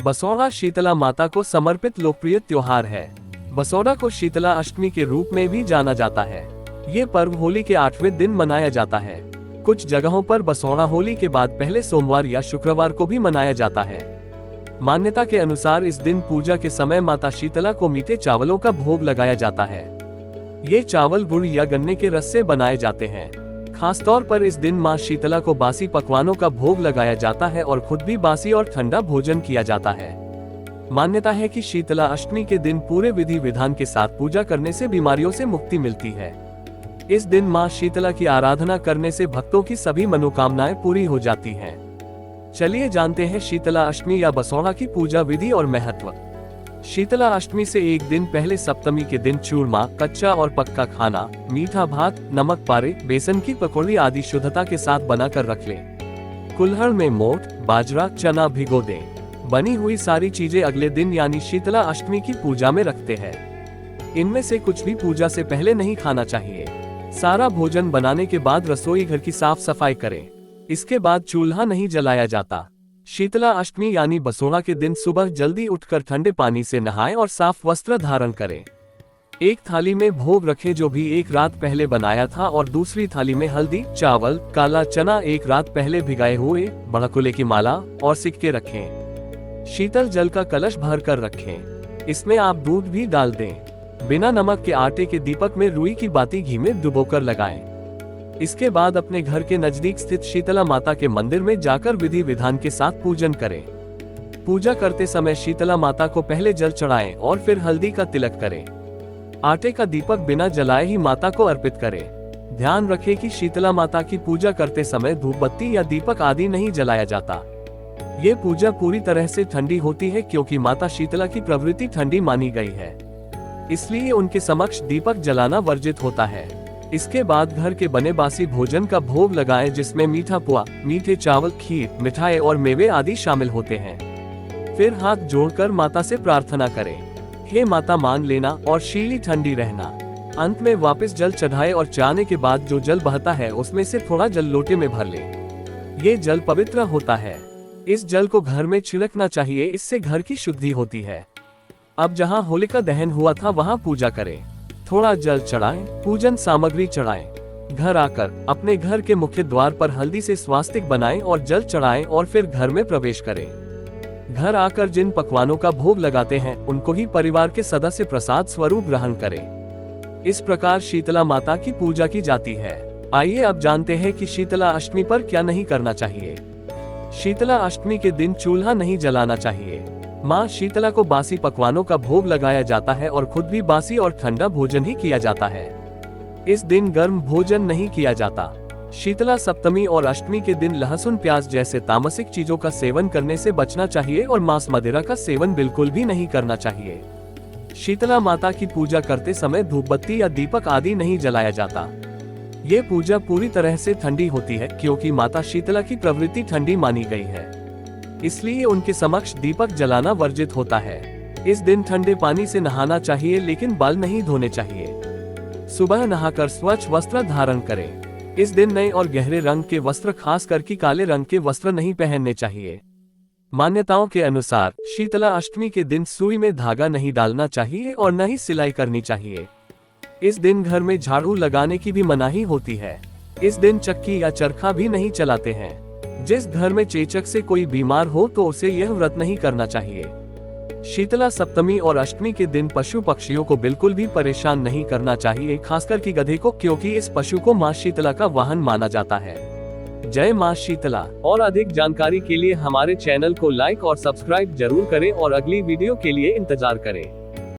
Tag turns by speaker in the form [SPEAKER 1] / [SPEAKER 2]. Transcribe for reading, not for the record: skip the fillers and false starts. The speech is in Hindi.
[SPEAKER 1] बसौड़ा शीतला माता को समर्पित लोकप्रिय त्योहार है। बसौड़ा को शीतला अष्टमी के रूप में भी जाना जाता है। ये पर्व होली के 8वें दिन मनाया जाता है। कुछ जगहों पर बसौड़ा होली के बाद पहले सोमवार या शुक्रवार को भी मनाया जाता है। मान्यता के अनुसार इस दिन पूजा के समय माता शीतला को मीठे चावलों का भोग लगाया जाता है। ये चावल गुड़ या गन्ने के रस से बनाए जाते हैं। खासतौर पर इस दिन मां शीतला को बासी पकवानों का भोग लगाया जाता है और खुद भी बासी और ठंडा भोजन किया जाता है। मान्यता है कि शीतला अष्टमी के दिन पूरे विधि विधान के साथ पूजा करने से बीमारियों से मुक्ति मिलती है। इस दिन मां शीतला की आराधना करने से भक्तों की सभी मनोकामनाएं पूरी हो जाती हैं। चलिए जानते हैं शीतला अष्टमी या बसौड़ा की पूजा विधि और महत्व। शीतला अष्टमी से एक दिन पहले सप्तमी के दिन चूरमा, कच्चा और पक्का खाना, मीठा भात, नमक पारे, बेसन की पकौड़ी आदि शुद्धता के साथ बनाकर रख लें। कुल्हड़ में मोठ, बाजरा, चना भिगो दें। बनी हुई सारी चीजें अगले दिन यानी शीतला अष्टमी की पूजा में रखते हैं। इनमें से कुछ भी पूजा से पहले नहीं खाना चाहिए। सारा भोजन बनाने के बाद रसोई घर की साफ सफाई करें। इसके बाद चूल्हा नहीं जलाया जाता। शीतला अष्टमी यानी बसौड़ा के दिन सुबह जल्दी उठकर ठंडे पानी से नहाएं और साफ वस्त्र धारण करें। एक थाली में भोग रखें जो भी एक रात पहले बनाया था और दूसरी थाली में हल्दी, चावल, काला चना एक रात पहले भिगाए हुए, बड़कुले की माला और सिक्के रखें। शीतल जल का कलश भर कर रखें। इसमें आप दूध भी डाल दें। बिना नमक के आटे के दीपक में रुई की बाती घी में डुबोकर लगाएं। इसके बाद अपने घर के नजदीक स्थित शीतला माता के मंदिर में जाकर विधि विधान के साथ पूजन करें। पूजा करते समय शीतला माता को पहले जल चढ़ाएं और फिर हल्दी का तिलक करें। आटे का दीपक बिना जलाए ही माता को अर्पित करें। ध्यान रखें कि शीतला माता की पूजा करते समय धूप बत्ती या दीपक आदि नहीं जलाया जाता। ये पूजा पूरी तरह से ठंडी होती है क्योंकि माता शीतला की प्रवृत्ति ठंडी मानी गई है, इसलिए उनके समक्ष दीपक जलाना वर्जित होता है। इसके बाद घर के बने बासी भोजन का भोग लगाएं जिसमें मीठा पुआ, मीठे चावल, खीर, मिठाई और मेवे आदि शामिल होते हैं। फिर हाथ जोड़कर माता से प्रार्थना करें, हे माता मान लेना और शीली ठंडी रहना। अंत में वापस जल चढ़ाए और चाहने के बाद जो जल बहता है उसमें से थोड़ा जल लोटे में भर ले। ये जल पवित्र होता है। इस जल को घर में छिड़कना चाहिए, इससे घर की शुद्धि होती है। अब जहाँ होलिका दहन हुआ था वहाँ पूजा करें। थोड़ा जल चढ़ाएं, पूजन सामग्री चढ़ाएं। घर आकर अपने घर के मुख्य द्वार पर हल्दी से स्वास्तिक बनाएं और जल चढ़ाएं और फिर घर में प्रवेश करें। घर आकर जिन पकवानों का भोग लगाते हैं उनको ही परिवार के सदस्य प्रसाद स्वरूप ग्रहण करें। इस प्रकार शीतला माता की पूजा की जाती है। आइए अब जानते हैं कि शीतला अष्टमी पर क्या नहीं करना चाहिए। शीतला अष्टमी के दिन चूल्हा नहीं जलाना चाहिए। मां शीतला को बासी पकवानों का भोग लगाया जाता है और खुद भी बासी और ठंडा भोजन ही किया जाता है। इस दिन गर्म भोजन नहीं किया जाता। शीतला सप्तमी और अष्टमी के दिन लहसुन, प्याज जैसे तामसिक चीजों का सेवन करने से बचना चाहिए और मांस मदिरा का सेवन बिल्कुल भी नहीं करना चाहिए। शीतला माता की पूजा करते समय धूप बत्ती या दीपक आदि नहीं जलाया जाता। ये पूजा पूरी तरह से ठंडी होती है क्योंकि माता शीतला की प्रवृत्ति ठंडी मानी गई है, इसलिए उनके समक्ष दीपक जलाना वर्जित होता है। इस दिन ठंडे पानी से नहाना चाहिए लेकिन बाल नहीं धोने चाहिए। सुबह नहाकर स्वच्छ वस्त्र धारण करें। इस दिन नए और गहरे रंग के वस्त्र, खास करके काले रंग के वस्त्र नहीं पहनने चाहिए। मान्यताओं के अनुसार शीतला अष्टमी के दिन सुई में धागा नहीं डालना चाहिए और न ही सिलाई करनी चाहिए। इस दिन घर में झाड़ू लगाने की भी मनाही होती है। इस दिन चक्की या चरखा भी नहीं चलाते हैं। जिस घर में चेचक से कोई बीमार हो तो उसे यह व्रत नहीं करना चाहिए। शीतला सप्तमी और अष्टमी के दिन पशु पक्षियों को बिल्कुल भी परेशान नहीं करना चाहिए, खासकर कि गधे को, क्योंकि इस पशु को मां शीतला का वाहन माना जाता है। जय मां शीतला। और अधिक जानकारी के लिए हमारे चैनल को लाइक और सब्सक्राइब जरूर करें और अगली वीडियो के लिए इंतजार करें।